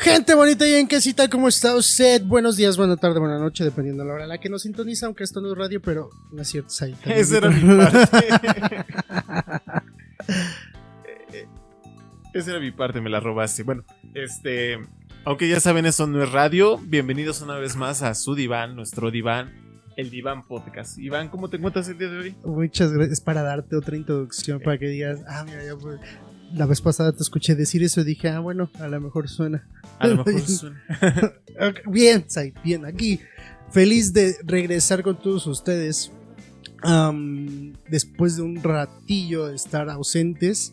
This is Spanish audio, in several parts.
Gente bonita y en casita, ¿cómo está usted? Buenos días, buena tarde, buena noche, dependiendo de la hora en la que nos sintoniza, aunque esto no es radio, pero no es cierto, ahí también. Esa era mi parte. Esa era mi parte, me la robaste. Bueno, aunque ya saben, esto no es radio. Bienvenidos una vez más a su diván, nuestro diván, el Diván Podcast. Iván, ¿cómo te encuentras el día de hoy? Muchas gracias, es para darte otra introducción, para que digas, mira, ya pues, la vez pasada te escuché decir eso y dije, bueno, a lo mejor suena. A lo mejor suena. Bien, Said, bien, aquí. Feliz de regresar con todos ustedes. Después de un ratillo de estar ausentes.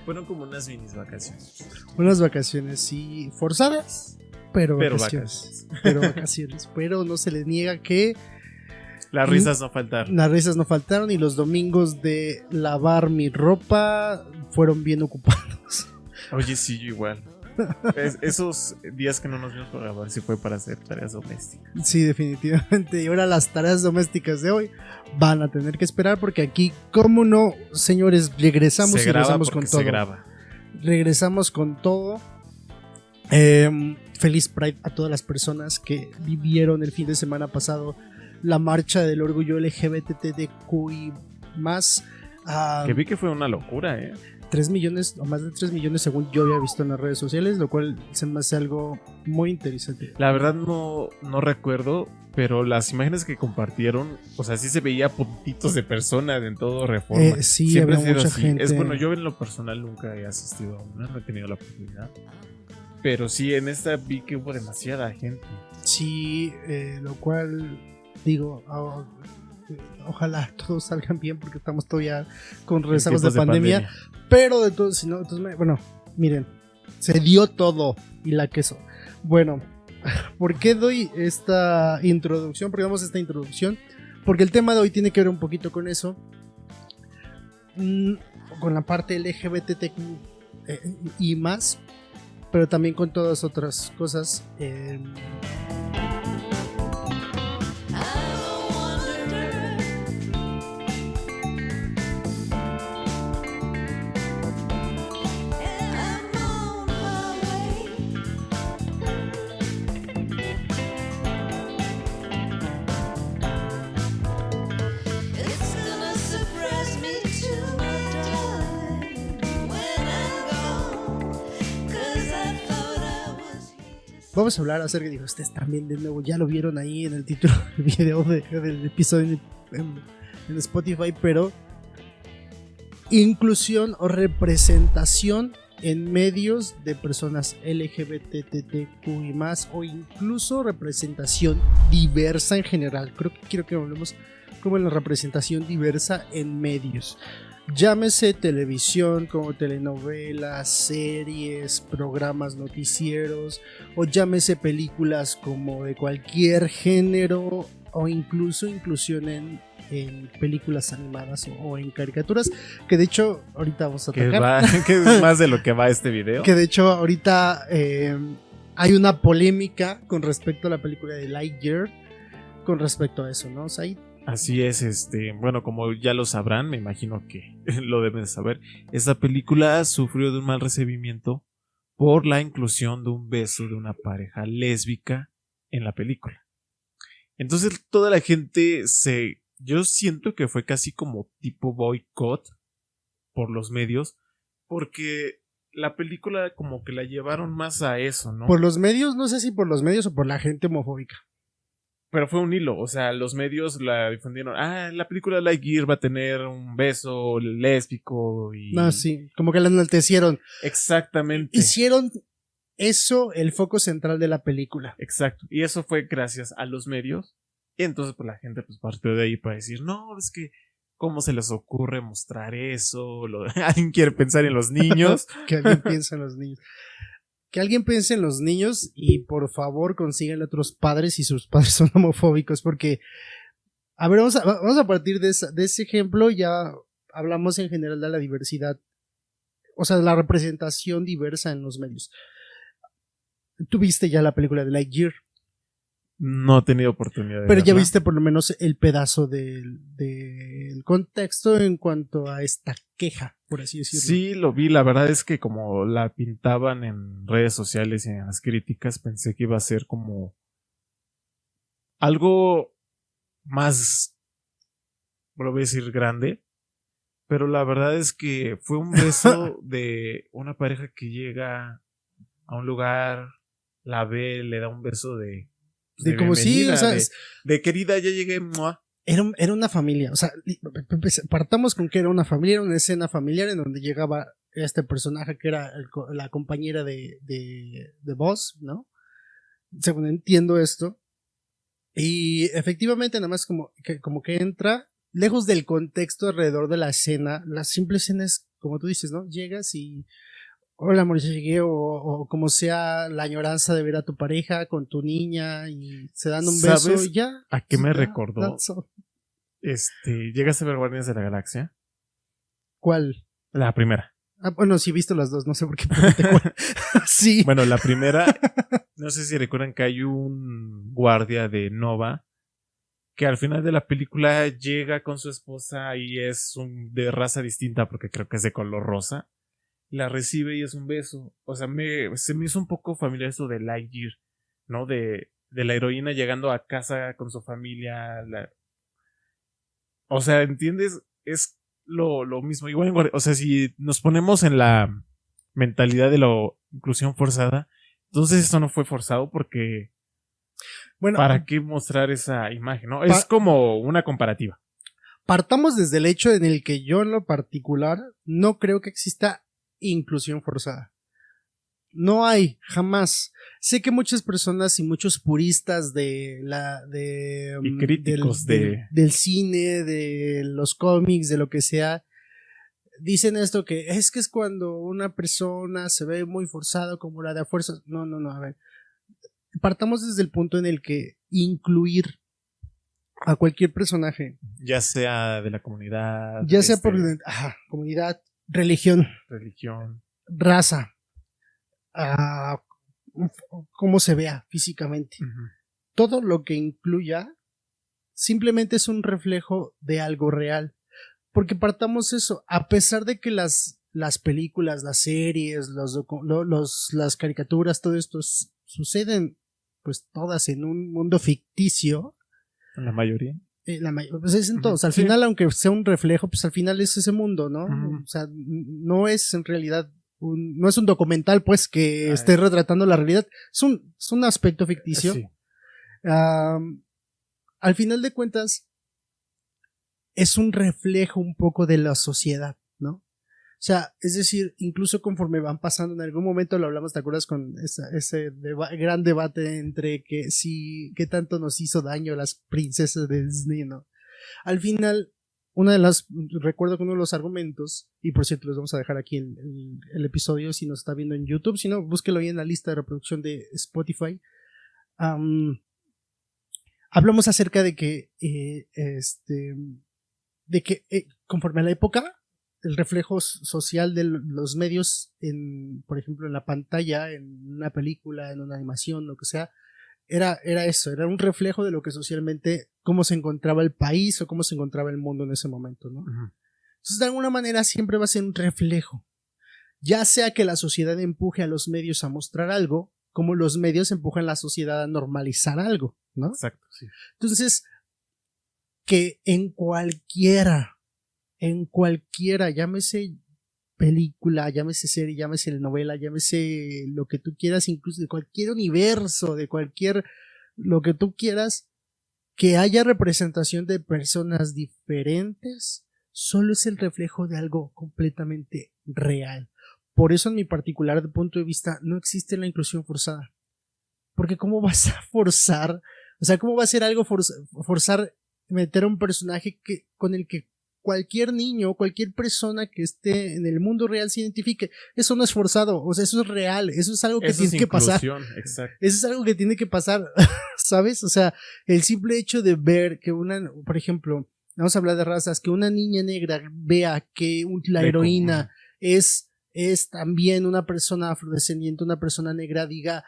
Fueron como unas minis vacaciones. Unas vacaciones, sí, forzadas, pero vacaciones. Pero vacaciones. Pero no se les niega que las risas no faltaron. Las risas no faltaron y los domingos de lavar mi ropa fueron bien ocupados. Oye, sí, yo igual. Esos días que no nos vimos por grabar, sí fue para hacer tareas domésticas. Sí, definitivamente. Y ahora las tareas domésticas de hoy van a tener que esperar porque aquí, ¿cómo no, señores? Regresamos y regresamos con todo. Regresamos con todo. Feliz Pride a todas las personas que vivieron el fin de semana pasado la marcha del orgullo LGBTQI+. Que vi que fue una locura, 3 millones o más de 3 millones según yo había visto en las redes sociales, lo cual se me hace algo muy interesante. La verdad no recuerdo, pero las imágenes que compartieron, o sea, sí se veía puntitos de personas en todo Reforma. Sí, siempre había mucha gente. Bueno, yo en lo personal nunca he asistido a una, no he tenido la oportunidad. Pero sí, en esta vi que hubo demasiada gente. Sí, lo cual digo, ojalá todos salgan bien porque estamos todavía con rezagos de pandemia. Pero de todos, si no, entonces, bueno, miren, se dio todo y la queso. Bueno, ¿por qué doy esta introducción? Porque damos esta introducción porque el tema de hoy tiene que ver un poquito con eso, con la parte LGBTQ y más, pero también con todas otras cosas. Vamos a hablar acerca de, ustedes también de nuevo, ya lo vieron ahí en el título del video del episodio en Spotify, pero inclusión o representación en medios de personas LGBTQI+, o incluso representación diversa en general. Quiero que hablemos como en la representación diversa en medios. Llámese televisión, como telenovelas, series, programas noticieros, o llámese películas como de cualquier género, o incluso inclusión en películas animadas o en caricaturas, que de hecho ahorita vamos a tocar. Que es más de lo que va este video. Que de hecho ahorita hay una polémica con respecto a la película de Lightyear, con respecto a eso, ¿no? O sea, así es, bueno, como ya lo sabrán, me imagino que lo deben saber, esta película sufrió de un mal recibimiento por la inclusión de un beso de una pareja lésbica en la película. Entonces toda la gente yo siento que fue casi como tipo boicot por los medios, porque la película como que la llevaron más a eso, ¿no? Por los medios, no sé si por los medios o por la gente homofóbica. Pero fue un hilo, o sea, los medios la difundieron. La película Lightyear va a tener un beso lésbico y... No, sí, como que la enaltecieron. Exactamente. Hicieron eso el foco central de la película. Exacto, y eso fue gracias a los medios. Y entonces pues la gente pues partió de ahí para decir, no, es que ¿cómo se les ocurre mostrar eso? ¿Alguien quiere pensar en los niños? Que alguien piense en los niños. Que alguien piense en los niños y por favor consigan otros padres si sus padres son homofóbicos, porque a ver, vamos a partir de ese ejemplo. Ya hablamos en general de la diversidad, o sea, de la representación diversa en los medios. Tú viste ya la película de Lightyear. No he tenido oportunidad de Pero ya verla. viste por lo menos el pedazo del contexto en cuanto a esta queja, por así decirlo. Sí, lo vi. La verdad es que como la pintaban en redes sociales y en las críticas, pensé que iba a ser como algo más, voy a decir, grande. Pero la verdad es que fue un beso de una pareja que llega a un lugar, la ve, le da un beso de como sí, o sea, de querida, ya llegué. ¡Mua! Era una familia, o sea, partamos con que era una familia, era una escena familiar en donde llegaba este personaje que era la compañera de Buzz, ¿no? Según entiendo esto. Y efectivamente nada más como que entra, lejos del contexto alrededor de la escena, la simple escena es, como tú dices, ¿no? Llegas y hola amor, ya llegué, o como sea la añoranza de ver a tu pareja con tu niña y se dan un beso y ya. ¿A qué me recordó? ¿Llegaste a ver Guardianes de la Galaxia? ¿Cuál? La primera. Ah, bueno, sí he visto las dos, no sé por qué pregunté cuál. Sí. Bueno, la primera, no sé si recuerdan que hay un guardia de Nova que al final de la película llega con su esposa y es de raza distinta porque creo que es de color rosa. La recibe y es un beso. O sea, se me hizo un poco familiar eso de Lightyear, ¿no? De la heroína llegando a casa con su familia. O sea, ¿entiendes? Es lo mismo. Igual, o sea, si nos ponemos en la mentalidad de la inclusión forzada, entonces esto no fue forzado porque... Bueno, ¿para qué mostrar esa imagen? ¿No? Es como una comparativa. Partamos desde el hecho en el que yo en lo particular no creo que exista inclusión forzada. No hay, jamás. Sé que muchas personas y muchos puristas y críticos del cine, de los cómics, de lo que sea, dicen esto que es cuando una persona se ve muy forzada como la de a fuerza. No, a ver. Partamos desde el punto en el que incluir a cualquier personaje, ya sea de la comunidad, ya sea por comunidad, religión, raza, cómo se vea físicamente, todo lo que incluya simplemente es un reflejo de algo real, porque partamos eso, a pesar de que las películas, las series, las caricaturas, todo esto suceden pues todas en un mundo ficticio. La mayoría. Pues es en todos. Al final, aunque sea un reflejo, pues al final es ese mundo, ¿no? O sea, no es en realidad no es un documental, pues, que esté retratando la realidad. Es un aspecto ficticio. Sí. Al final de cuentas, es un reflejo un poco de la sociedad, ¿no? O sea, es decir, incluso conforme van pasando, en algún momento lo hablamos, ¿te acuerdas? Con ese gran debate entre qué tanto nos hizo daño las princesas de Disney, ¿no? Al final, recuerdo que uno de los argumentos, y por cierto les vamos a dejar aquí el episodio si nos está viendo en YouTube, si no, búsquelo ahí en la lista de reproducción de Spotify. Hablamos acerca de que conforme a la época, el reflejo social de los medios, por ejemplo, en la pantalla, en una película, en una animación, lo que sea, era eso, era un reflejo de lo que socialmente, cómo se encontraba el país o cómo se encontraba el mundo en ese momento, ¿no? Entonces, de alguna manera, siempre va a ser un reflejo. Ya sea que la sociedad empuje a los medios a mostrar algo, como los medios empujan a la sociedad a normalizar algo, ¿no? Exacto, sí. Entonces, que en cualquiera, llámese película, llámese serie, llámese novela, llámese lo que tú quieras, incluso de cualquier universo, de cualquier, lo que tú quieras, que haya representación de personas diferentes, solo es el reflejo de algo completamente real. Por eso, en mi particular punto de vista, no existe la inclusión forzada. Porque ¿cómo vas a forzar? O sea, ¿cómo va a ser algo forzar meter a un personaje con el que cualquier niño, cualquier persona que esté en el mundo real se identifique? Eso no es forzado, o sea, eso es real, eso es algo que tiene que pasar. Exacto. Eso es algo que tiene que pasar, ¿sabes? O sea, el simple hecho de ver que por ejemplo, vamos a hablar de razas, que una niña negra vea que la heroína es también una persona afrodescendiente, una persona negra, diga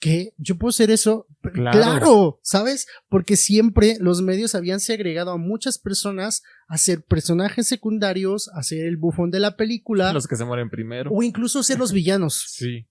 ¿qué? ¿Yo puedo ser eso? Claro. Claro, ¿sabes? Porque siempre los medios habían segregado a muchas personas a ser personajes secundarios, a ser el bufón de la película. Los que se mueren primero. O incluso ser los villanos. Sí.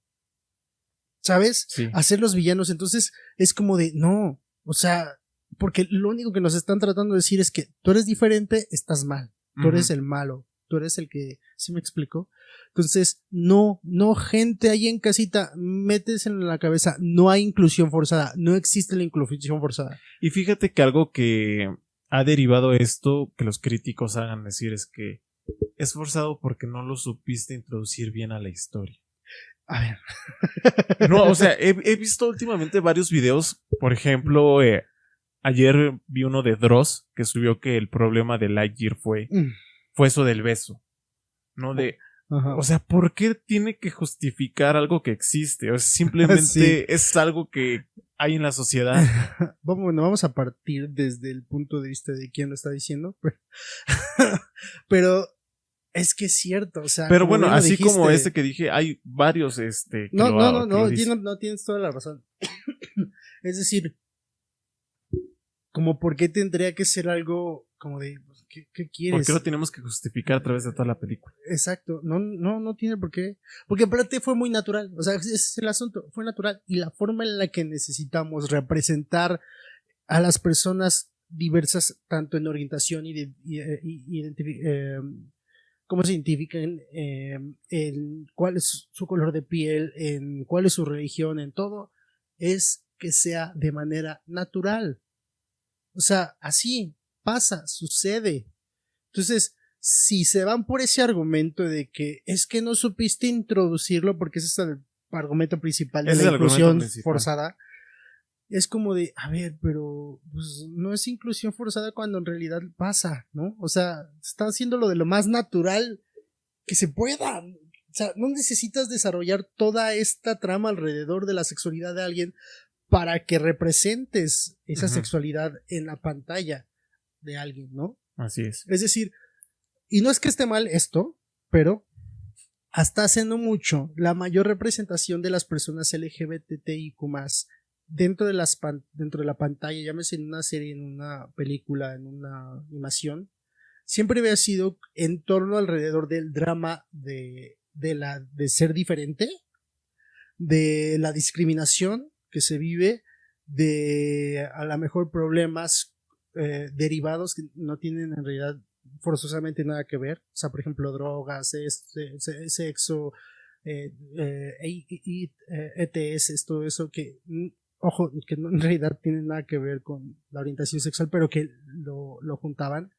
¿Sabes? Sí. A ser los villanos. Entonces es como de, no, o sea, porque lo único que nos están tratando de decir es que tú eres diferente, estás mal. Tú eres el malo. Tú eres el que, ¿sí me explico? Entonces, no, gente ahí en casita, métese en la cabeza, no hay inclusión forzada, no existe la inclusión forzada. Y fíjate que algo que ha derivado esto, que los críticos hagan decir, es que es forzado porque no lo supiste introducir bien a la historia. A ver. No, o sea, he visto últimamente varios videos, por ejemplo, ayer vi uno de Dross que subió que el problema de Lightyear fue eso del beso, ¿no? Ajá. O sea, ¿por qué tiene que justificar algo que existe? O sea, simplemente sí. Es algo que hay en la sociedad. Bueno, vamos a partir desde el punto de vista de quién lo está diciendo, pero es que es cierto, o sea. Pero bueno, así dijiste, como este que dije, hay varios que no tienes toda la razón. Es decir, como por qué tendría que ser algo como de ¿qué quieres? ¿Por qué lo tenemos que justificar a través de toda la película? Exacto, no tiene por qué. Porque aparte fue muy natural, o sea, ese es el asunto, fue natural. Y la forma en la que necesitamos representar a las personas diversas, tanto en orientación y cómo se identifican, en cuál es su color de piel, en cuál es su religión, en todo, es que sea de manera natural. O sea, así pasa, sucede. Entonces, si se van por ese argumento de que es que no supiste introducirlo, porque ese es el argumento principal de la inclusión forzada, es como de, a ver, pero pues, no es inclusión forzada cuando en realidad pasa, ¿no? O sea, está haciendo lo de lo más natural que se pueda. O sea, no necesitas desarrollar toda esta trama alrededor de la sexualidad de alguien para que representes esa sexualidad en la pantalla de alguien, ¿no? Así es. Es decir, y no es que esté mal esto, pero hasta hace no mucho, la mayor representación de las personas LGBTIQ+, dentro de la pantalla, llámese en una serie, en una película, en una animación, siempre había sido en torno alrededor del drama de ser diferente, de la discriminación que se vive, de a lo mejor problemas derivados que no tienen en realidad forzosamente nada que ver, o sea, por ejemplo, drogas, sexo, ETS, todo eso que, ojo, que no en realidad tienen nada que ver con la orientación sexual, pero que lo juntaban.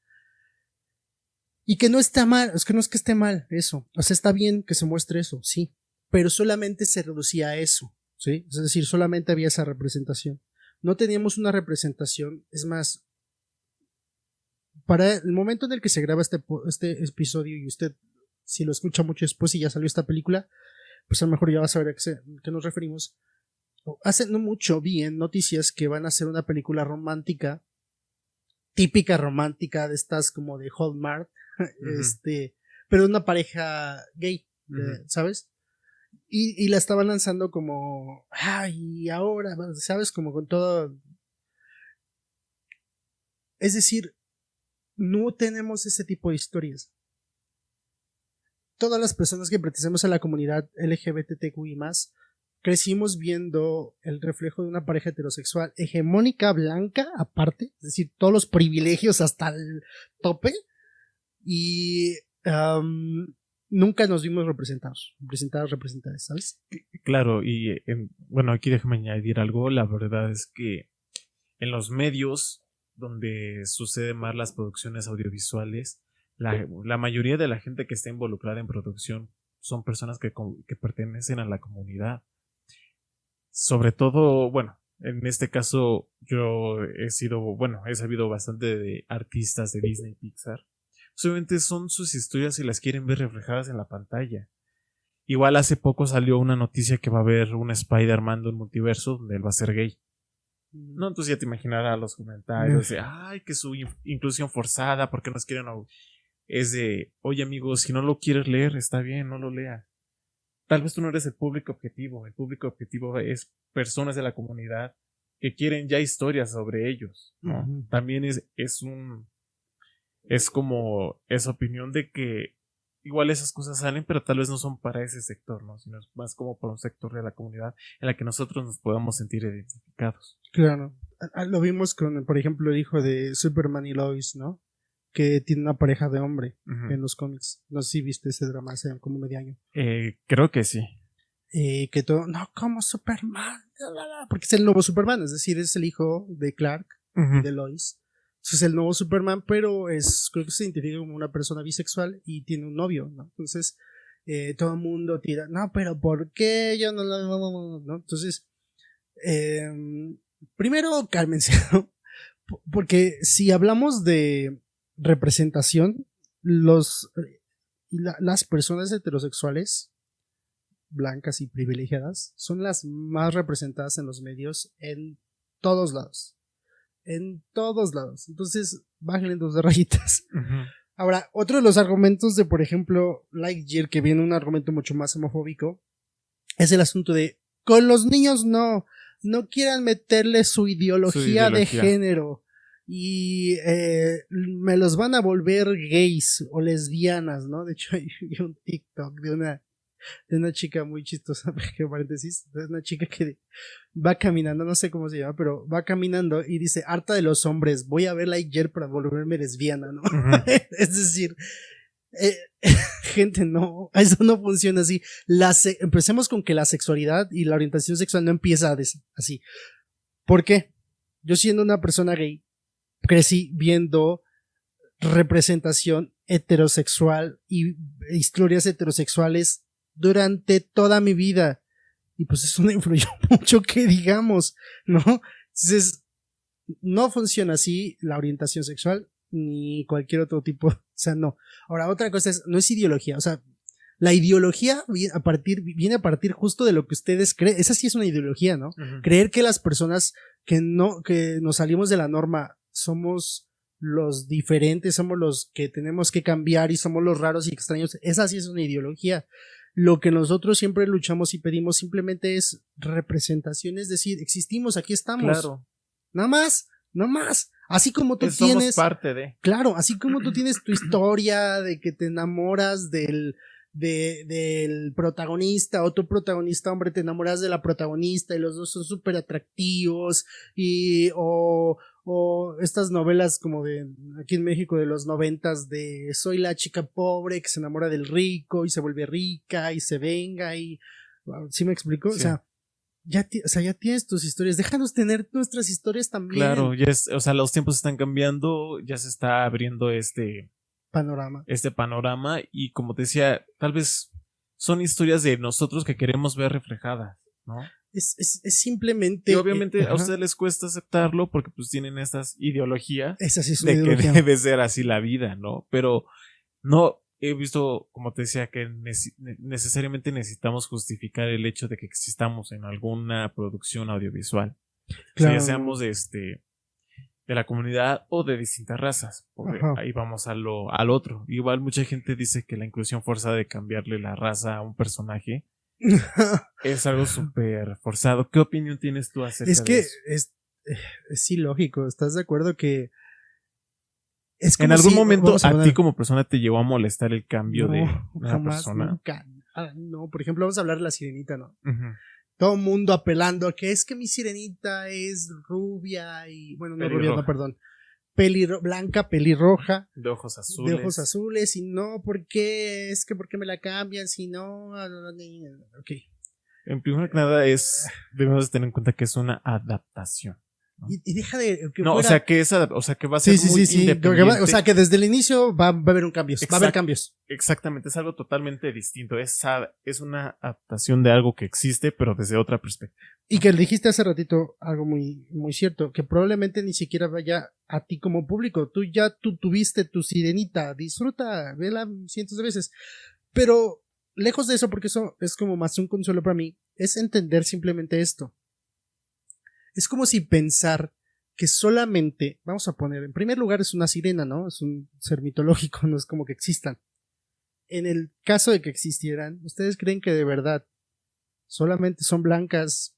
Y que no está mal, es que no es que esté mal eso, o sea, está bien que se muestre eso, sí, pero solamente se reducía a eso, ¿sí? Es decir, solamente había esa representación. No teníamos una representación, es más, para el momento en el que se graba este episodio y usted, si lo escucha mucho después y ya salió esta película, pues a lo mejor ya va a saber a qué nos referimos. Hace no mucho vi en noticias que van a hacer una película romántica, típica romántica de estas como de Hallmark, pero una pareja gay, ¿sabes? Y la estaban lanzando como, ay, ahora, ¿sabes? Como con todo. Es decir, no tenemos ese tipo de historias. Todas las personas que pertenecemos a la comunidad LGBTQI+, crecimos viendo el reflejo de una pareja heterosexual hegemónica, blanca, aparte, es decir, todos los privilegios hasta el tope, y nunca nos vimos representadas, ¿sabes? Claro, y bueno, aquí déjame añadir algo. La verdad es que en los medios donde suceden más las producciones audiovisuales, la mayoría de la gente que está involucrada en producción son personas que pertenecen a la comunidad. Sobre todo, bueno, en este caso yo he sabido bastante de artistas de Disney y Pixar. Obviamente son sus historias y las quieren ver reflejadas en la pantalla. Igual hace poco salió una noticia que va a haber un Spider-Man de un multiverso donde él va a ser gay. No, entonces ya te imaginarás los comentarios de, ay, que su inclusión forzada, porque nos quieren. Es de, oye amigo, si no lo quieres leer, está bien, no lo lea. tal vez tú no eres el público objetivo. El público objetivo es personas de la comunidad que quieren ya historias sobre ellos, ¿no? Ujú. También es como esa opinión de que igual esas cosas salen, pero tal vez no son para ese sector, ¿no? Sino es más como para un sector de la comunidad en la que nosotros nos podamos sentir identificados. Claro. Lo vimos con, por ejemplo, el hijo de Superman y Lois, ¿no? Que tiene una pareja de hombre en los cómics. No sé si viste ese drama hace como medio año. Creo que sí. Que todo, no, como Superman, porque es el nuevo Superman, es decir, es el hijo de Clark y de Lois. Entonces es el nuevo Superman, pero creo que se identifica como una persona bisexual y tiene un novio, ¿no? Entonces todo el mundo tira, no, pero ¿por qué yo no? Entonces, primero cálmense, ¿no? Porque si hablamos de representación, las personas heterosexuales blancas y privilegiadas son las más representadas en los medios en todos lados. En todos lados. Entonces, bájenle 2 rayitas. Ahora, otro de los argumentos de, por ejemplo, Lightyear, que viene un argumento mucho más homofóbico, es el asunto de con los niños no quieran meterle su ideología de género y me los van a volver gays o lesbianas, ¿no? De hecho, hay un TikTok de una chica muy chistosa, que paréntesis, de una chica que va caminando, no sé cómo se llama, pero va caminando y dice, harta de los hombres, voy a ver Lightyear para volverme lesbiana, ¿no? Es decir, gente, no, eso no funciona así. Empecemos con que la sexualidad y la orientación sexual no empieza así. ¿Por qué? Yo siendo una persona gay, crecí viendo representación heterosexual y historias heterosexuales durante toda mi vida, y pues eso no influyó mucho que digamos, ¿no? Entonces no funciona así la orientación sexual ni cualquier otro tipo, o sea, no. Ahora, otra cosa no es ideología, o sea, la ideología viene a partir justo de lo que ustedes creen. Esa sí es una ideología, ¿no? Creer que las personas que nos salimos de la norma somos los diferentes, somos los que tenemos que cambiar y somos los raros y extraños. Esa sí es una ideología. Lo que nosotros siempre luchamos y pedimos simplemente es representación, es decir, existimos, aquí estamos. Claro. Nada más. Así como tú tienes. Somos parte de. Claro, así como tú tienes tu historia de que te enamoras del protagonista, o tu protagonista hombre te enamoras de la protagonista y los dos son súper atractivos o estas novelas como de aquí en México de los 90s de soy la chica pobre que se enamora del rico y se vuelve rica y se venga y ¿sí me explico? Sí. O sea, ya tienes tus historias, déjanos tener nuestras historias también. Claro, o sea, los tiempos están cambiando, ya se está abriendo este panorama y como te decía, tal vez son historias de nosotros que queremos ver reflejadas, ¿no? Es simplemente. Y obviamente a ustedes les cuesta aceptarlo porque pues tienen estas ideologías esa sí es de ideología. Que debe ser así la vida, ¿no? Pero no he visto, como te decía, que necesariamente necesitamos justificar el hecho de que existamos en alguna producción audiovisual. Claro. O sea, ya seamos de la comunidad o de distintas razas. Ahí vamos al otro. Igual mucha gente dice que la inclusión forzada de cambiarle la raza a un personaje es algo súper forzado. ¿Qué opinión tienes tú acerca de eso? Es que es ilógico. ¿Estás de acuerdo que es como en algún momento a ti como persona te llevó a molestar el cambio de una persona? Nunca. No, por ejemplo, vamos a hablar de la sirenita, ¿no? Todo el mundo apelando a que es que mi sirenita es rubia y bueno, no rubia, no, perdón. Blanca, pelirroja. De ojos azules. Y no, ¿por qué? Es que ¿por qué me la cambian? Si no, ok. En primer lugar debemos tener en cuenta que es una adaptación. ¿No? Y deja de que no, fuera... o sea que va a ser muy independiente. O sea que desde el inicio va a haber un cambio. Va a haber cambios. Exactamente, es algo totalmente distinto. Es una adaptación de algo que existe, pero desde otra perspectiva. Y que dijiste hace ratito algo muy, muy cierto, que probablemente ni siquiera vaya a ti como público. Tú tuviste tu sirenita, disfruta, vela cientos de veces. Pero lejos de eso, porque eso es como más un consuelo para mí, es entender simplemente esto. Es como si pensar que solamente, vamos a poner, en primer lugar es una sirena, ¿no? Es un ser mitológico, no es como que existan. en el caso de que existieran, ¿ustedes creen que de verdad solamente son blancas?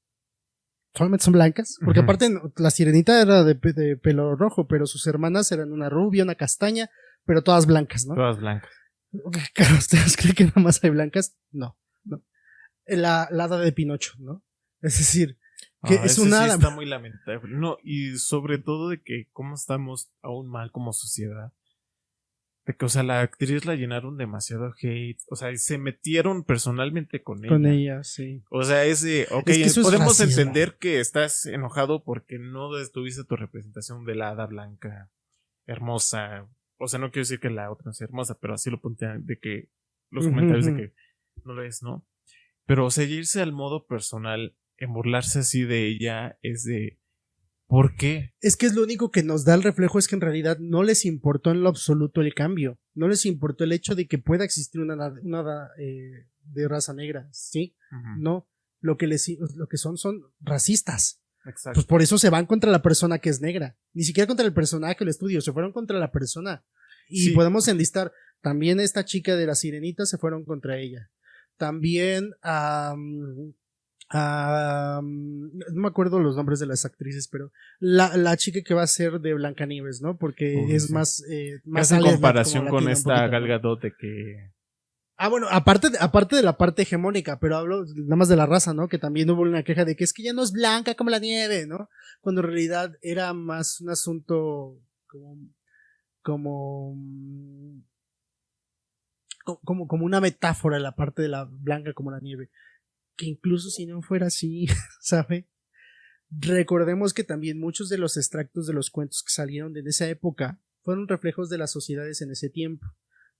¿Solamente son blancas? Porque aparte la sirenita era de pelo rojo, pero sus hermanas eran una rubia, una castaña, pero todas blancas, ¿no? Todas blancas. Claro, ¿ustedes creen que nada más hay blancas? No. La hada de Pinocho, ¿no? Es decir, que es una hada. Sí está muy lamentable. No, y sobre todo de que cómo estamos aún mal como sociedad. De que, o sea, la actriz la llenaron demasiado hate. O sea, se metieron personalmente con ella. Con ella, sí. O sea, ok, es que podemos racismo. entender que estás enojado porque no tuviste tu representación de la hada blanca hermosa. O sea, no quiero decir que la otra no sea hermosa, pero así lo plantean de que los comentarios de que no lo es, ¿no? Pero, o sea, irse al modo personal en burlarse así de ella es de ¿por qué? Es que es lo único que nos da el reflejo, es que en realidad no les importó en lo absoluto el cambio. No les importó el hecho de que pueda existir una de raza negra, ¿sí? No. Lo que son racistas. Exacto. Pues por eso se van contra la persona que es negra. Ni siquiera contra el personaje o el estudio, se fueron contra la persona. Y podemos enlistar, también esta chica de la sirenita se fueron contra ella. También no me acuerdo los nombres de las actrices, pero la chica que va a ser de Blancanieves, ¿no? Porque es más en comparación con esta Gal Gadot de que bueno, aparte de la parte hegemónica, pero hablo nada más de la raza, ¿no? Que también hubo una queja de que es que ya no es blanca como la nieve, ¿no? Cuando en realidad era más un asunto como una metáfora la parte de la blanca como la nieve. Que incluso si no fuera así, ¿sabe? Recordemos que también muchos de los extractos de los cuentos que salieron de esa época fueron reflejos de las sociedades en ese tiempo,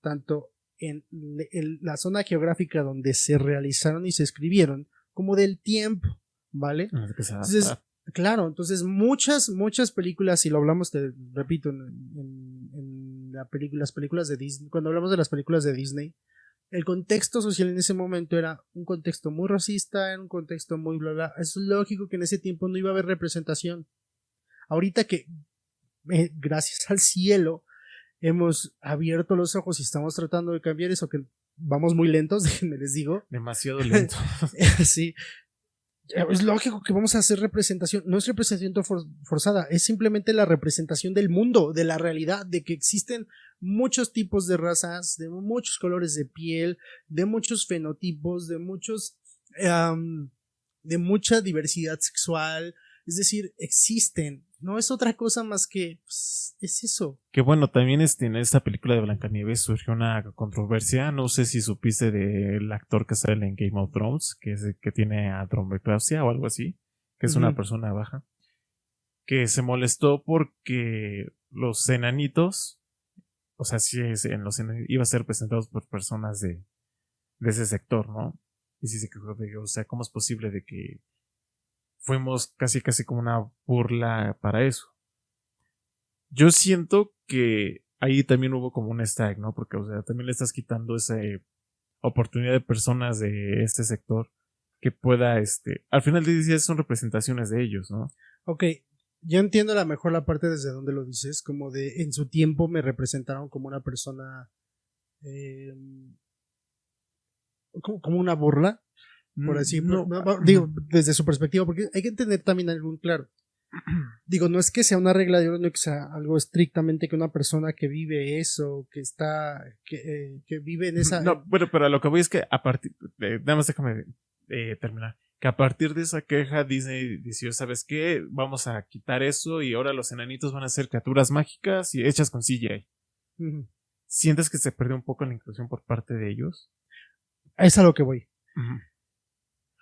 tanto en la zona geográfica donde se realizaron y se escribieron, como del tiempo, ¿vale? Entonces, claro, entonces muchas películas, y lo hablamos, te repito, en las películas de Disney, cuando hablamos de las películas de Disney, el contexto social en ese momento era un contexto muy racista, era un contexto muy bla bla. Es lógico que en ese tiempo no iba a haber representación. Ahorita que, gracias al cielo, hemos abierto los ojos y estamos tratando de cambiar eso, que vamos muy lentos, déjenme les digo. Demasiado lentos. Sí. Es lógico que vamos a hacer representación. No es representación forzada, es simplemente la representación del mundo, de la realidad, de que existen muchos tipos de razas, de muchos colores de piel, de muchos fenotipos, de mucha diversidad sexual. Es decir, existen. No es otra cosa más que es eso. Que bueno, también en esta película de Blancanieves surgió una controversia. No sé si supiste del actor que sale en Game of Thrones, que tiene andrometrasia o algo así, que es una persona baja, que se molestó porque los enanitos, o sea, iba a ser presentados por personas de ese sector, ¿no? Y sí se quejó de, o sea, ¿cómo es posible de que fuimos casi como una burla para eso? Yo siento que ahí también hubo como un stag, ¿no? Porque, o sea, también le estás quitando esa oportunidad de personas de este sector que pueda, al final de días son representaciones de ellos, ¿no? Ok, yo entiendo a lo mejor la parte desde donde lo dices, como de en su tiempo me representaron como una persona, como una burla, por así digo, desde su perspectiva, porque hay que entender también algo claro. Digo, no es que sea una regla de oro, no es que sea algo estrictamente que una persona que vive eso, que vive en esa... No, bueno, pero a lo que voy es que a partir nada más déjame terminar. Que a partir de esa queja Disney dice, ¿sabes qué? Vamos a quitar eso y ahora los enanitos van a ser criaturas mágicas y hechas con CGI. ¿Sientes que se perdió un poco la inclusión por parte de ellos? Es a lo que voy.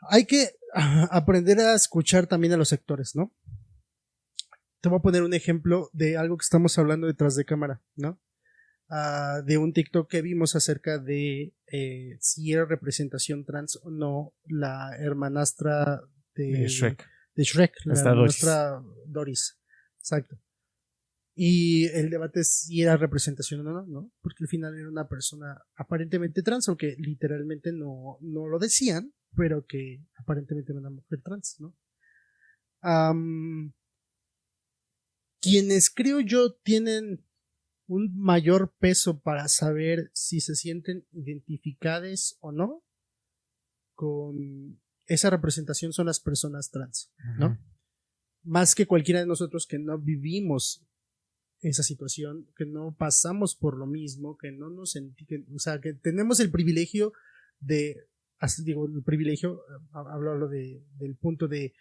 Hay que aprender a escuchar también a los sectores, ¿no? Te voy a poner un ejemplo de algo que estamos hablando detrás de cámara, ¿no? De un TikTok que vimos acerca de si era representación trans o no la hermanastra de Shrek. La hermanastra Doris. Exacto. Y el debate es si era representación o no, porque al final era una persona aparentemente trans, aunque literalmente no lo decían, pero que aparentemente era una mujer trans, ¿no? Quienes creo yo tienen un mayor peso para saber si se sienten identificadas o no con esa representación son las personas trans, ¿no? Uh-huh. Más que cualquiera de nosotros que no vivimos esa situación, que no pasamos por lo mismo, que no nos sentimos, o sea, que tenemos el privilegio de, digo, el privilegio, hablo del punto de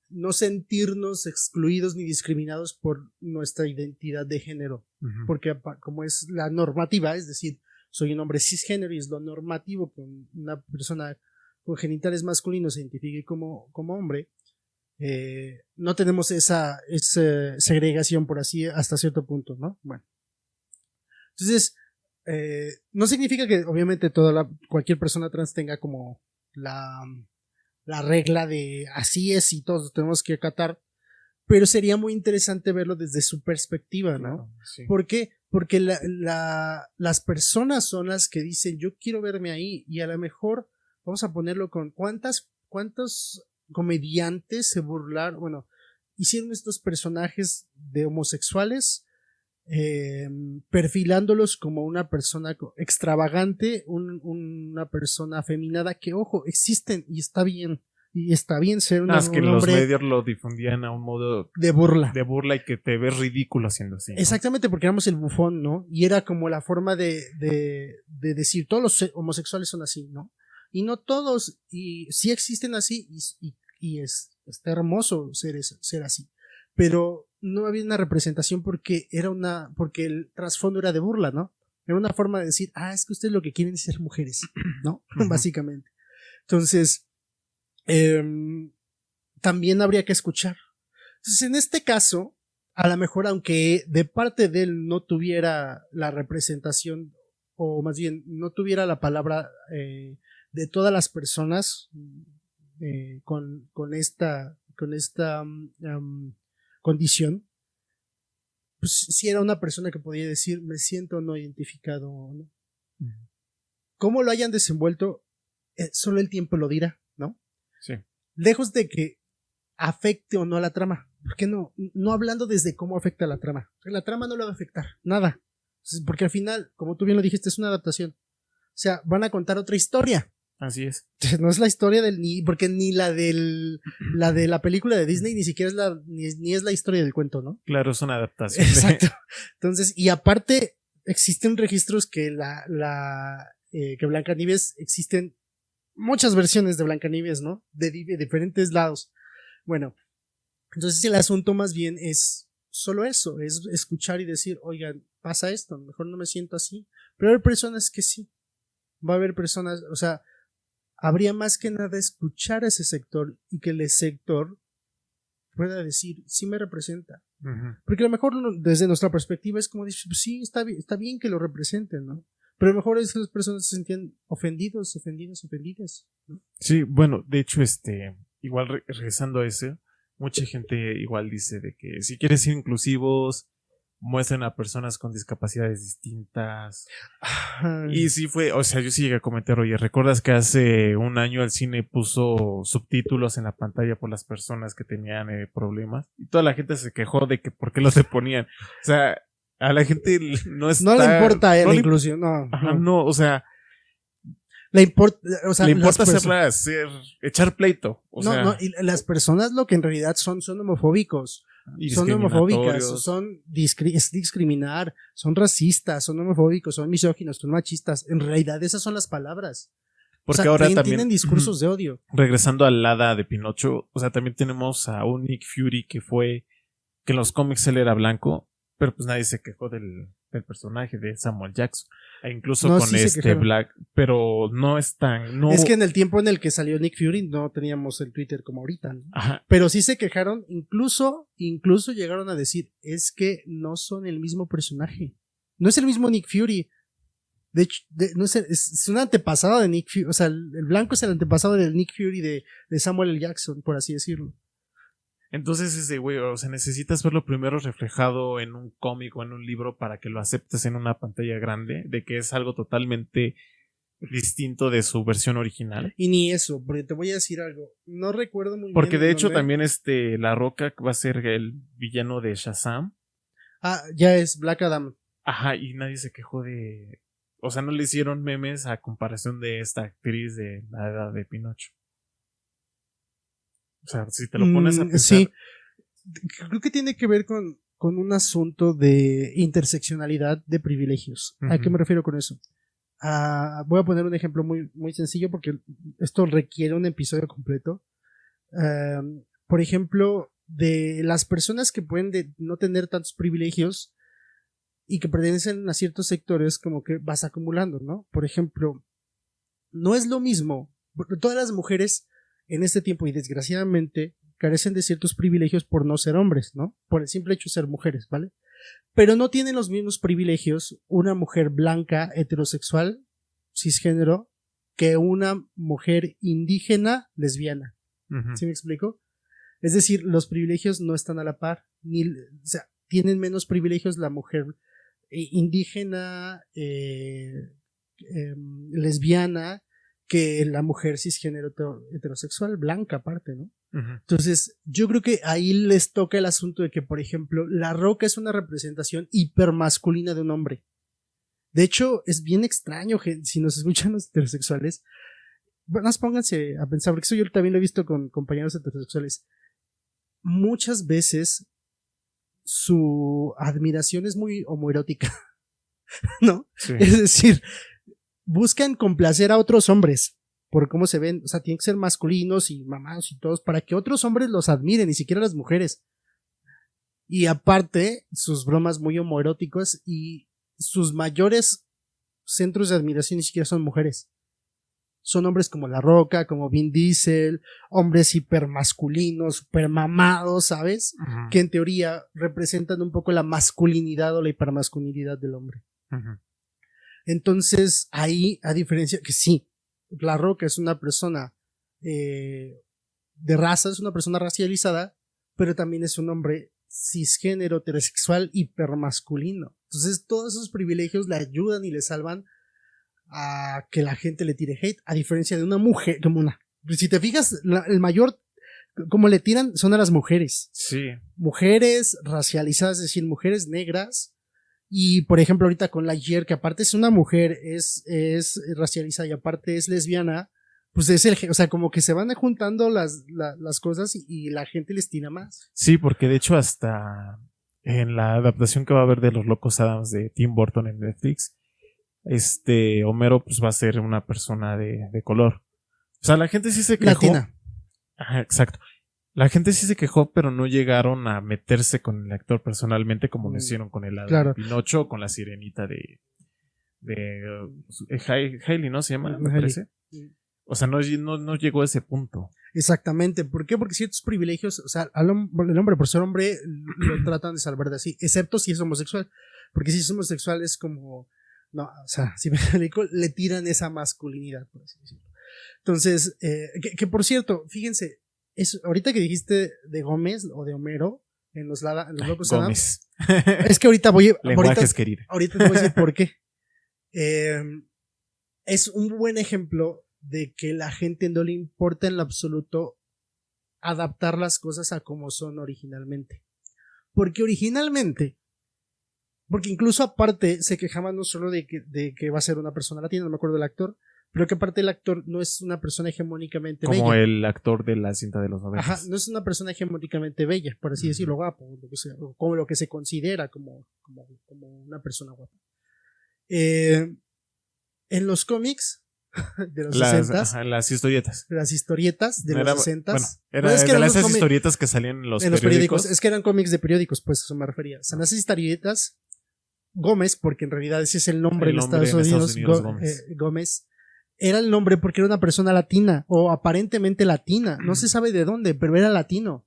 no sentirnos excluidos ni discriminados por nuestra identidad de género, uh-huh. Porque como es la normativa, es decir, soy un hombre cisgénero y es lo normativo que una persona con genitales masculinos se identifique como hombre, no tenemos esa segregación por así hasta cierto punto, ¿no? Bueno, entonces no significa que obviamente cualquier persona trans tenga como la regla de así es y todos tenemos que acatar, pero sería muy interesante verlo desde su perspectiva, ¿no? Claro, sí. ¿Por qué? Porque las personas son las que dicen yo quiero verme ahí, y a lo mejor vamos a ponerlo con cuántos comediantes se burlaron, bueno, hicieron estos personajes de homosexuales perfilándolos como una persona extravagante, una persona afeminada, que ojo, existen y está bien ser un que los medios lo difundían a un modo de burla y que te ves ridículo haciendo así, ¿no? Exactamente, porque éramos el bufón, ¿no? Y era como la forma de decir todos los homosexuales son así, ¿no? Y no todos, y sí existen así, y está hermoso ser así, pero no había una representación porque el trasfondo era de burla, ¿no? Era una forma de decir, es que ustedes lo que quieren es ser mujeres, ¿no? Uh-huh. Básicamente. Entonces, también habría que escuchar. Entonces, en este caso, a lo mejor, aunque de parte de él no tuviera la representación, o más bien no tuviera la palabra de todas las personas con esta condición, pues sí era una persona que podía decir me siento no identificado, ¿no? Uh-huh. ¿Cómo lo hayan desenvuelto? Solo el tiempo lo dirá, ¿no? Sí. Lejos de que afecte o no a la trama, ¿por qué no hablando desde cómo afecta a la trama? La trama no lo va a afectar, nada, porque al final, como tú bien lo dijiste, es una adaptación, o sea, van a contar otra historia. Así es. No es la historia porque ni la de la película de Disney ni siquiera es ni es la historia del cuento, ¿no? Claro, es una adaptación. Exacto. Entonces, y aparte existen registros que que Blancanieves, existen muchas versiones de Blancanieves, ¿no? De diferentes lados. Bueno, entonces el asunto más bien es solo eso, es escuchar y decir, oigan, pasa esto, mejor no me siento así. Pero hay personas que sí. Va a haber personas, o sea, habría más que nada escuchar a ese sector y que el sector pueda decir, sí me representa. Uh-huh. Porque a lo mejor desde nuestra perspectiva es como decir, pues sí, está bien que lo representen, ¿no? Pero a lo mejor esas personas se sentían ofendidas, ¿no? Sí, bueno, de hecho, igual regresando a eso, mucha gente igual dice de que si quieres ser inclusivos, muestren a personas con discapacidades distintas. Y sí fue, o sea, yo sí llegué a comentar, oye, ¿recuerdas que hace un año el cine puso subtítulos en la pantalla por las personas que tenían problemas? Y toda la gente se quejó de que por qué los se ponían. O sea, a la gente no está... No le importa la inclusión, no. Ajá, no, o sea... Le importa echar pleito. Y las personas lo que en realidad son homofóbicos. Son homofóbicas, es discriminar, son racistas, son homofóbicos, son misóginos, son machistas. En realidad esas son las palabras. Porque ahora también tienen discursos de odio. Regresando al hada de Pinocho, o sea, también tenemos a un Nick Fury que en los cómics él era blanco, pero pues nadie se quejó del personaje de Samuel Jackson. E incluso con Black, pero no es tan... No... Es que en el tiempo en el que salió Nick Fury no teníamos el Twitter como ahorita, ¿no? Ajá. Pero sí se quejaron, incluso llegaron a decir, es que no son el mismo personaje. No es el mismo Nick Fury. De hecho, no es un antepasado de Nick Fury. O sea, el blanco es el antepasado del Nick Fury de Samuel L. Jackson, por así decirlo. Entonces güey, o sea, necesitas verlo primero reflejado en un cómic o en un libro para que lo aceptes en una pantalla grande, de que es algo totalmente distinto de su versión original. Y ni eso, porque te voy a decir algo, no recuerdo muy bien. Porque de hecho también La Roca va a ser el villano de Shazam. Ah, ya es Black Adam. Ajá, y nadie se quejó de... O sea, no le hicieron memes a comparación de esta actriz de la edad de Pinocho. O sea, si te lo pones a pensar... Sí, creo que tiene que ver con un asunto de interseccionalidad de privilegios. ¿A qué me refiero con eso? Voy a poner un ejemplo muy, muy sencillo porque esto requiere un episodio completo. Por ejemplo, de las personas que pueden no tener tantos privilegios y que pertenecen a ciertos sectores, como que vas acumulando, ¿no? Por ejemplo, no es lo mismo. Todas las mujeres en este tiempo, y desgraciadamente, carecen de ciertos privilegios por no ser hombres, ¿no? Por el simple hecho de ser mujeres, ¿vale? Pero no tienen los mismos privilegios una mujer blanca, heterosexual, cisgénero, que una mujer indígena, lesbiana. ¿Sí me explico? Es decir, los privilegios no están a la par. O sea, tienen menos privilegios la mujer indígena, lesbiana, que la mujer cisgénero heterosexual, blanca aparte, ¿no? Entonces, yo creo que ahí les toca el asunto de que, por ejemplo, La Roca es una representación hipermasculina de un hombre. De hecho, es bien extraño, si nos escuchan los heterosexuales, bueno, pónganse a pensar, porque eso yo también lo he visto con compañeros heterosexuales. Muchas veces su admiración es muy homoerótica, ¿no? Sí. Es decir, buscan complacer a otros hombres por cómo se ven, o sea, tienen que ser masculinos y mamados y todos para que otros hombres los admiren, ni siquiera las mujeres. Y aparte, sus bromas muy homoeróticos y sus mayores centros de admiración ni siquiera son mujeres. Son hombres como La Roca, como Vin Diesel, hombres hipermasculinos, supermamados, ¿sabes? Que en teoría representan un poco la masculinidad o la hipermasculinidad del hombre. Entonces, ahí, a diferencia que sí, La Roca es una persona de raza, es una persona racializada, pero también es un hombre cisgénero, heterosexual, hipermasculino. Entonces, todos esos privilegios le ayudan y le salvan a que la gente le tire hate, a diferencia de una mujer, como una. Si te fijas, el mayor, como le tiran, son a las mujeres. Sí. Mujeres racializadas, es decir, mujeres negras. Y por ejemplo, ahorita con Lightyear, que aparte es una mujer, es racializada y aparte es lesbiana, pues o sea, como que se van juntando las cosas y la gente les tira más. Sí, porque de hecho hasta en la adaptación que va a haber de Los Locos Adams de Tim Burton en Netflix, Homero pues va a ser una persona de color. O sea, la gente sí se quejó. Latina. Ajá, exacto. La gente sí se quejó, pero no llegaron a meterse con el actor personalmente como lo hicieron con el de Pinocho o con la sirenita de Hailey, ¿no? Se llama, me parece. O sea, no llegó a ese punto. Exactamente. ¿Por qué? Porque ciertos privilegios, o sea, el hombre por ser hombre lo tratan de salvar de así, excepto si es homosexual. Porque si es homosexual es como, no, o sea, si me explico, le tiran esa masculinidad, por así decirlo. Entonces, que por cierto, fíjense, ahorita que dijiste de Gómez o de Homero en los Locos Adams, es que ahorita ahorita te voy a decir por qué. Es un buen ejemplo de que la gente no le importa en lo absoluto adaptar las cosas a como son originalmente. Porque incluso aparte se quejaban no solo de que va a ser una persona latina, no me acuerdo del actor, pero que aparte el actor no es una persona hegemónicamente bella. Como el actor de la cinta de los 90. Ajá, no es una persona hegemónicamente bella, por así decirlo, guapo, como lo que se considera como una persona guapa. En los cómics de los 60s. Las historietas. Las historietas de los 60s. Bueno, era de esas historietas que salían en los periódicos. Es que eran cómics de periódicos, pues eso me refería. O sea, en esas historietas, Gómez, porque en realidad ese es el nombre en Estados Unidos, Gómez, era el nombre porque era una persona latina, o aparentemente latina. No se sabe de dónde, pero era latino.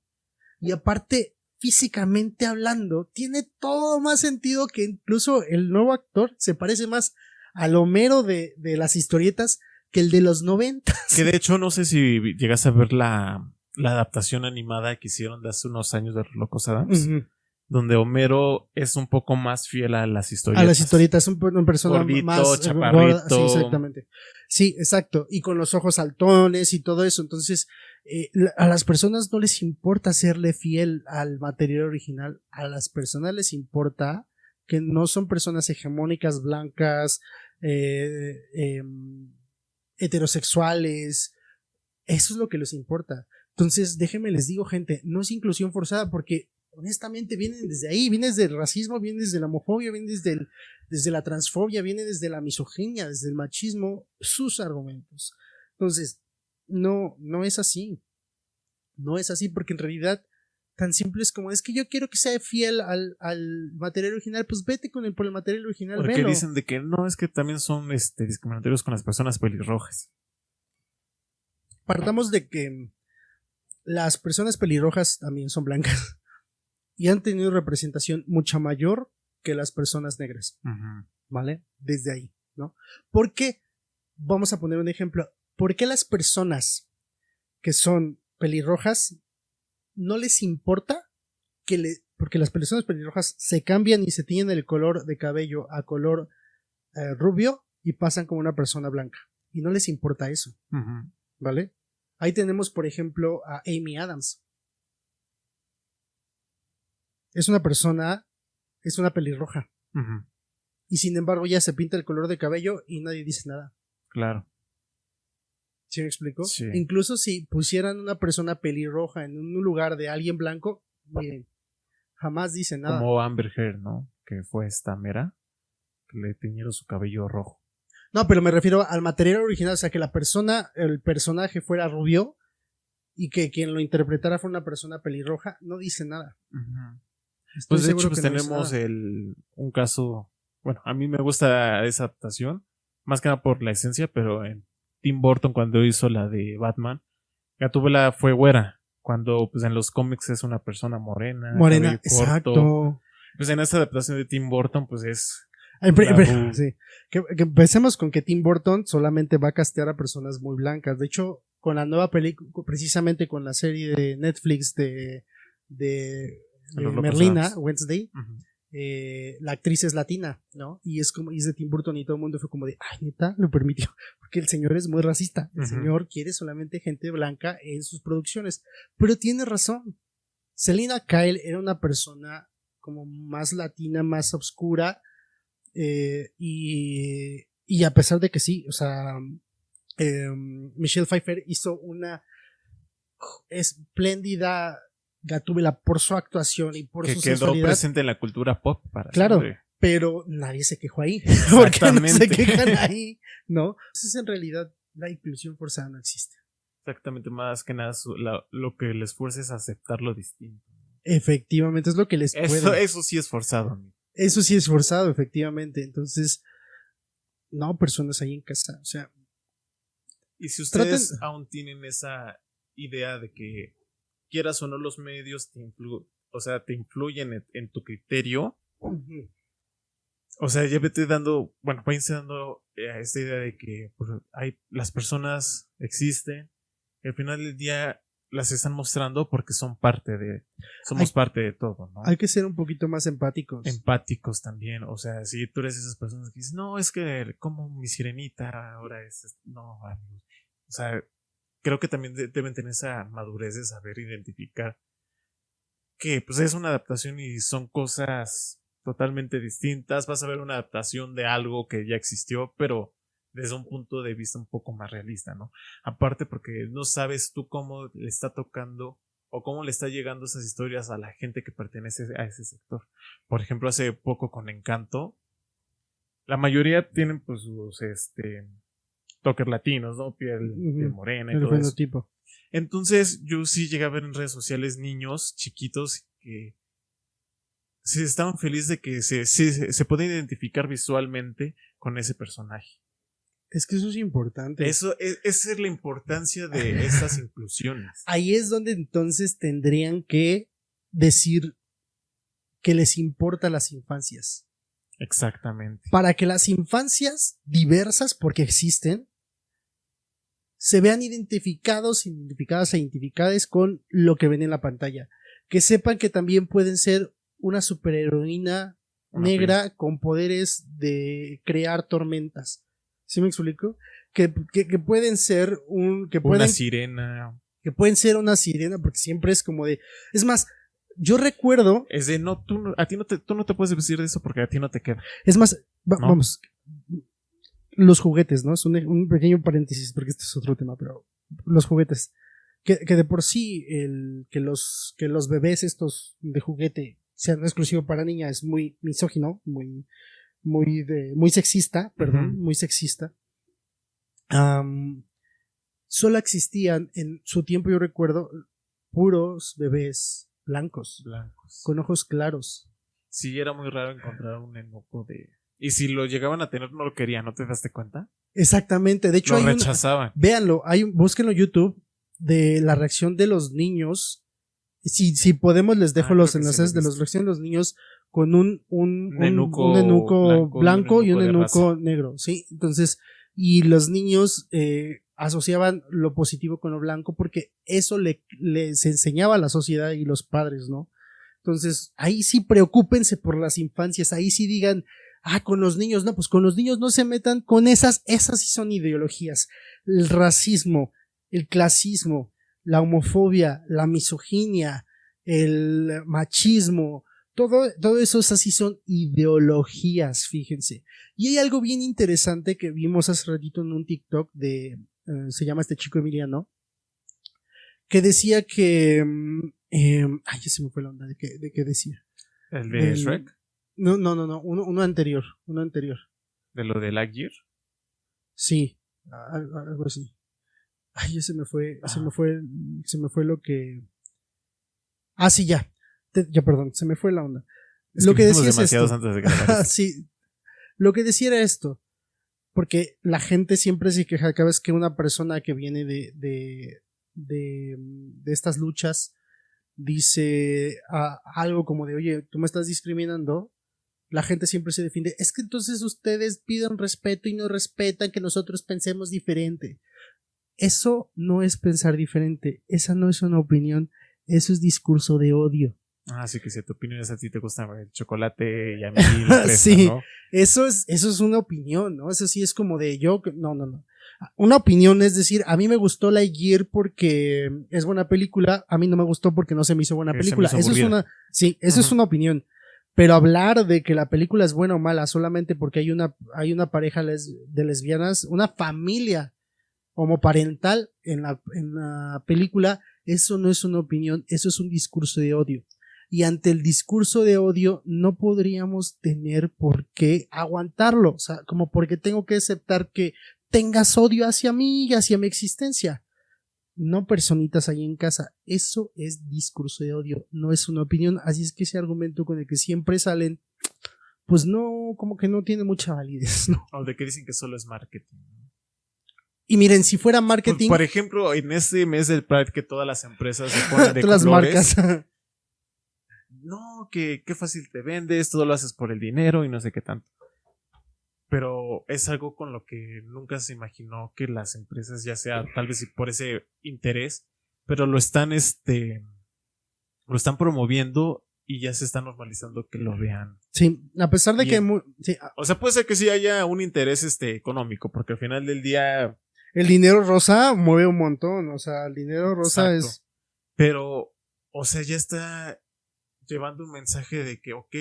Y aparte, físicamente hablando, tiene todo más sentido que incluso el nuevo actor se parece más al Homero de las historietas que el de los 90. Que de hecho no sé si llegas a ver la adaptación animada que hicieron de hace unos años de Los Locos Adams, donde Homero es un poco más fiel a las historietas. A las historietas, una persona gordito, más chaparrito. Sí, exactamente. Sí, exacto. Y con los ojos saltones y todo eso. Entonces, A las personas no les importa serle fiel al material original, a las personas les importa que no son personas hegemónicas, blancas, heterosexuales. Eso es lo que les importa. Entonces, déjenme les digo, gente, no es inclusión forzada porque honestamente vienen desde ahí, viene desde el racismo, viene desde la homofobia, viene desde la transfobia, viene desde la misoginia, desde el machismo, sus argumentos. Entonces, no es así. No es así porque en realidad tan simple es como, es que yo quiero que sea fiel al material original, pues vete por el material original, porque velo. dicen de que no, es que también son discriminatorios con las personas pelirrojas. Partamos de que las personas pelirrojas también son blancas y han tenido representación mucha mayor que las personas negras. Uh-huh. ¿Vale? Desde ahí, ¿no? Porque, vamos a poner un ejemplo, ¿por qué las personas que son pelirrojas no les importa porque las personas pelirrojas se cambian y se tiñen el color de cabello a color rubio y pasan como una persona blanca? Y no les importa eso. Uh-huh. ¿Vale? Ahí tenemos, por ejemplo, a Amy Adams. Es una pelirroja. Uh-huh. Y sin embargo ya se pinta el color de cabello y nadie dice nada. Claro. ¿Sí me explico? Sí. Incluso si pusieran una persona pelirroja en un lugar de alguien blanco, miren, jamás dice nada. Como Amber Heard, ¿no? Que fue esta mera que le teñieron su cabello rojo. No, pero me refiero al material original, o sea, que el personaje fuera rubio y que quien lo interpretara fuera una persona pelirroja, no dice nada. Uh-huh. Pues de hecho pues tenemos un caso, bueno, a mí me gusta esa adaptación, más que nada por la esencia, pero en Tim Burton cuando hizo la de Batman, Gatúbela fue güera, cuando pues en los cómics es una persona morena, exacto. Pues en esta adaptación de Tim Burton pues es... Sí. Que empecemos con que Tim Burton solamente va a castear a personas muy blancas. De hecho, con la nueva película, precisamente con la serie de Netflix de Merlina, Wednesday, uh-huh. La actriz es latina, ¿no? Y es de Tim Burton y todo el mundo fue como de, ay, neta, lo permitió, porque el señor es muy racista. El uh-huh. señor quiere solamente gente blanca en sus producciones. Pero tiene razón. Selina Kyle era una persona como más latina, más oscura. Y a pesar de que sí, o sea, Michelle Pfeiffer hizo una espléndida Gatúbela por su actuación y por su sensualidad. Quedó presente en la cultura pop para claro, siempre. Pero nadie se quejó ahí. Porque no se quejan ahí, ¿no? Entonces en realidad la inclusión forzada no existe. Exactamente, más que nada lo que les fuerza es aceptar lo distinto. Efectivamente, es lo que les puede. Eso sí es forzado, amigo. Eso sí es forzado, efectivamente. Entonces, no, personas ahí en casa, o sea. Y si ustedes aún tienen esa idea de que quieras o no los medios te influyen en tu criterio, uh-huh. O sea, ya váyanse dando esta idea de que pues, las personas existen, y al final del día las están mostrando porque somos parte de todo, ¿no? Hay que ser un poquito más empáticos. Empáticos también, o sea, si tú eres esas personas que dicen, no, es que como mi sirenita ahora es, no, amigos. O sea, creo que también deben tener esa madurez de saber identificar que pues es una adaptación y son cosas totalmente distintas. Vas a ver una adaptación de algo que ya existió, pero desde un punto de vista un poco más realista, ¿no? Aparte porque no sabes tú cómo le está tocando o cómo le está llegando esas historias a la gente que pertenece a ese sector. Por ejemplo, hace poco con Encanto, la mayoría tienen pues sus toques latinos, ¿no? Piel morena y todo eso. Tipo. Entonces yo sí llegué a ver en redes sociales niños chiquitos que sí estaban felices de que se pueden identificar visualmente con ese personaje. Es que eso es importante. Esa es la importancia de estas inclusiones. Ahí es donde entonces tendrían que decir que les importa las infancias. Exactamente. Para que las infancias diversas, porque existen, se vean identificadas e identificadas con lo que ven en la pantalla. Que sepan que también pueden ser una superheroína negra con poderes de crear tormentas. ¿Sí me explico? Que pueden ser una sirena. que pueden ser una sirena, porque siempre es como de... Es más, yo recuerdo... Es de, no, tú no te puedes vestir de eso porque a ti no te queda. Es más, ¿No? vamos, los juguetes, ¿no? Es un pequeño paréntesis, porque este es otro tema, pero los juguetes. Que de por sí, que los bebés estos de juguete sean exclusivos para niña es muy misógino, muy sexista, perdón, muy sexista. Solo existían en su tiempo, yo recuerdo, puros bebés blancos. Con ojos claros. Sí, era muy raro encontrar un nenuco de... Y si lo llegaban a tener, no lo querían, ¿no te daste cuenta? Exactamente, de hecho lo rechazaban. Véanlo, búsquenlo en YouTube de la reacción de los niños. Si podemos les dejo los enlaces de las reacciones de los niños con un nenuco blanco y un nenuco negro, ¿sí? Entonces, y los niños asociaban lo positivo con lo blanco porque eso les enseñaba a la sociedad y los padres, ¿no? Entonces, ahí sí preocúpense por las infancias, ahí sí digan, con los niños, no, pues con los niños no se metan con esas sí son ideologías, el racismo, el clasismo, la homofobia, la misoginia, el machismo, todo eso así son ideologías, fíjense. Y hay algo bien interesante que vimos hace ratito en un TikTok se llama este chico Emiliano, que decía que ya se me fue la onda de qué decía. ¿El de Shrek? No, uno anterior. ¿De lo de Lightyear? Sí, algo así. Ay, se me fue lo que... Sí, ya, perdón, se me fue la onda. Lo que decía es esto. Antes de que sí, lo que decía era esto, porque la gente siempre se queja cada vez que una persona que viene de estas luchas dice algo como de, oye, tú me estás discriminando. La gente siempre se defiende, es que entonces ustedes piden respeto y no respetan que nosotros pensemos diferente. Eso no es pensar diferente, esa no es una opinión, eso es discurso de odio. Sí, que si tu opinión es a ti te gusta el chocolate y a mí la fresa, sí, ¿no? Eso es una opinión, ¿no? Eso sí es como de no. Una opinión es decir, a mí me gustó Lightyear porque es buena película, a mí no me gustó porque no se me hizo buena película. Eso es una opinión. Pero hablar de que la película es buena o mala solamente porque hay una pareja de lesbianas, una familia homoparental en la película, eso no es una opinión, eso es un discurso de odio. Y ante el discurso de odio no podríamos tener por qué aguantarlo, o sea, como porque tengo que aceptar que tengas odio hacia mí y hacia mi existencia. No personitas ahí en casa, eso es discurso de odio, no es una opinión, así es que ese argumento con el que siempre salen, pues no, como que no tiene mucha validez, ¿no? O de que dicen que solo es marketing. Y miren, si fuera marketing... Por ejemplo, en este mes del Pride que todas las empresas se ponen de todas colores, las marcas. No, que qué fácil te vendes, todo lo haces por el dinero y no sé qué tanto. Pero es algo con lo que nunca se imaginó que las empresas, ya sea tal vez por ese interés, pero lo están promoviendo y ya se está normalizando que lo vean. Sí, a pesar de bien. que O sea, puede ser que sí haya un interés económico, porque al final del día el dinero rosa mueve un montón, o sea, el dinero rosa exacto. es... Pero, o sea, ya está llevando un mensaje de que, ok,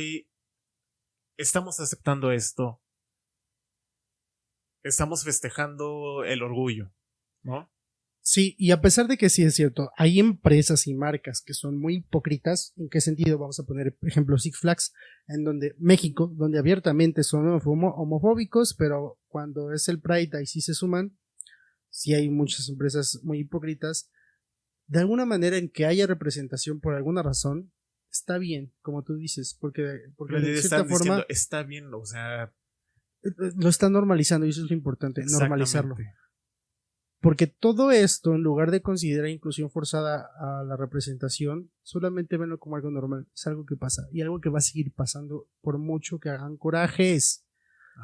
estamos aceptando esto. Estamos festejando el orgullo, ¿no? Sí, y a pesar de que sí es cierto, hay empresas y marcas que son muy hipócritas. ¿En qué sentido? Vamos a poner ejemplo Six Flags, en donde México, donde abiertamente son homofóbicos, pero cuando es el Pride ahí sí se suman. Sí hay muchas empresas muy hipócritas. De alguna manera en que haya representación por alguna razón, está bien, como tú dices, porque de cierta forma está bien, o sea, lo están normalizando y eso es lo importante, normalizarlo. Porque todo esto, en lugar de considerar inclusión forzada a la representación, solamente venlo como algo normal, es algo que pasa y algo que va a seguir pasando por mucho que hagan corajes.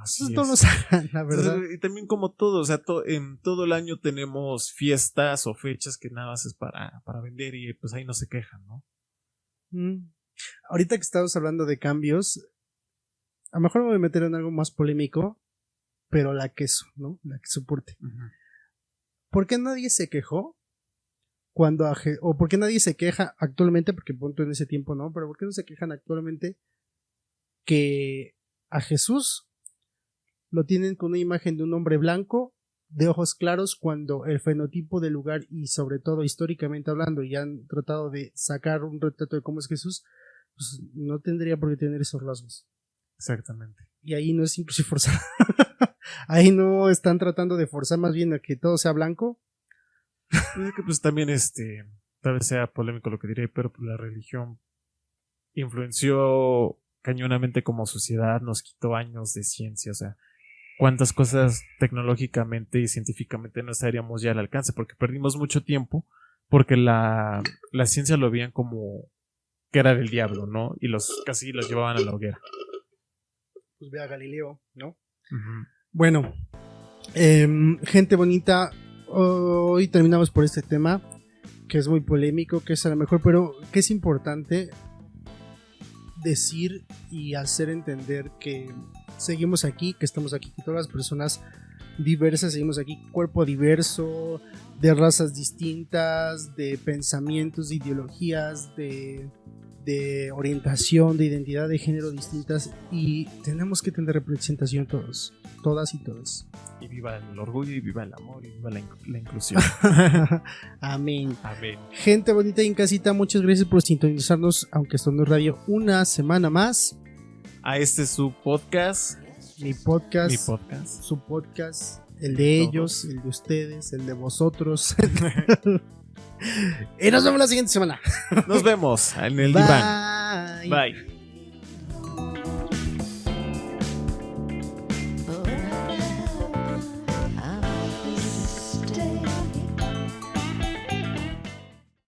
Así no nos hagan, la verdad. Entonces, y también como todo, o sea, en todo el año tenemos fiestas o fechas que nada más es para vender y pues ahí no se quejan, ¿no? Ahorita que estamos hablando de cambios, a lo mejor me voy a meter en algo más polémico, pero la queso, ¿no? La queso porte. ¿Por qué nadie se quejó o por qué nadie se queja actualmente, porque punto en ese tiempo no, pero por qué no se quejan actualmente que a Jesús lo tienen con una imagen de un hombre blanco de ojos claros, cuando el fenotipo del lugar y sobre todo históricamente hablando, y han tratado de sacar un retrato de cómo es Jesús, pues no tendría por qué tener esos rasgos. Exactamente. Y ahí no es inclusive forzar. Ahí no están tratando de forzar, más bien a que todo sea blanco. Pues también tal vez sea polémico lo que diré, pero la religión influenció cañonamente como sociedad, nos quitó años de ciencia, o sea, cuántas cosas tecnológicamente y científicamente no estaríamos ya al alcance, porque perdimos mucho tiempo, porque la ciencia lo veían como que era del diablo, ¿no? Y casi los llevaban a la hoguera. Pues ve a Galileo, ¿no? Uh-huh. Bueno, gente bonita, hoy terminamos por este tema, que es muy polémico, que es a lo mejor, pero que es importante decir y hacer entender que seguimos aquí, que estamos aquí, que todas las personas diversas seguimos aquí, cuerpo diverso, de razas distintas, de pensamientos, de ideologías, de orientación, de identidad de género distintas, y tenemos que tener representación todos, todas y todos. Y viva el orgullo, y viva el amor, y viva la inclusión. Amén. Amén. Gente bonita y en casita, muchas gracias por sintonizarnos, aunque esto no es radio, una semana más. A este es su podcast. Mi podcast. Su podcast. El de ellos, el de ustedes, el de vosotros. Y nos vemos la siguiente semana. Nos vemos en el diván. Bye. Bye.